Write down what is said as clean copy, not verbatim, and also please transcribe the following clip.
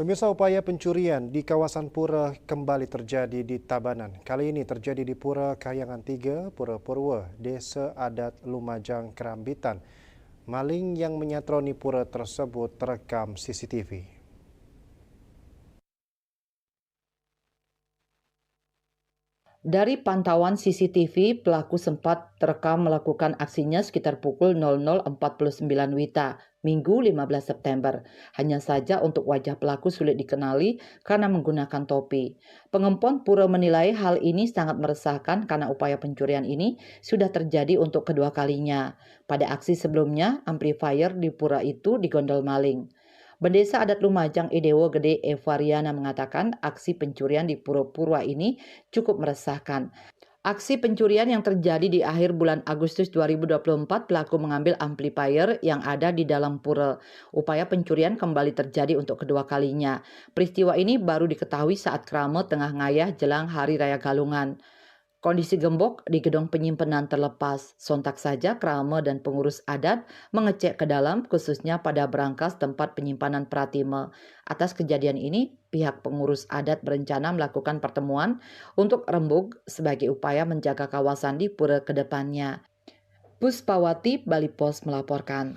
Pemirsa, upaya pencurian di kawasan pura kembali terjadi di Tabanan. Kali ini terjadi di Pura Kahyangan 3, Pura Purwa, Desa Adat Lumajang, Kerambitan. Maling yang menyatroni pura tersebut terekam CCTV. Dari pantauan CCTV, pelaku sempat terekam melakukan aksinya sekitar pukul 00.49 WITA, Minggu 15 September. Hanya saja untuk wajah pelaku sulit dikenali karena menggunakan topi. Pengempon pura menilai hal ini sangat meresahkan karena upaya pencurian ini sudah terjadi untuk kedua kalinya. Pada aksi sebelumnya, amplifier di pura itu digondol maling. Bendesa Adat Lumajang Idewo Gede Evariana mengatakan aksi pencurian di Pura-Purwa ini cukup meresahkan. Aksi pencurian yang terjadi di akhir bulan Agustus 2024, pelaku mengambil amplifier yang ada di dalam pura. Upaya pencurian kembali terjadi untuk kedua kalinya. Peristiwa ini baru diketahui saat Kramo tengah ngayah jelang Hari Raya Galungan. Kondisi gembok di gedung penyimpanan terlepas. Sontak saja Krama dan pengurus adat mengecek ke dalam, khususnya pada berangkas tempat penyimpanan Pratime. Atas kejadian ini, pihak pengurus adat berencana melakukan pertemuan untuk rembug sebagai upaya menjaga kawasan di pura ke depannya. Puspawati, Bali Pos melaporkan.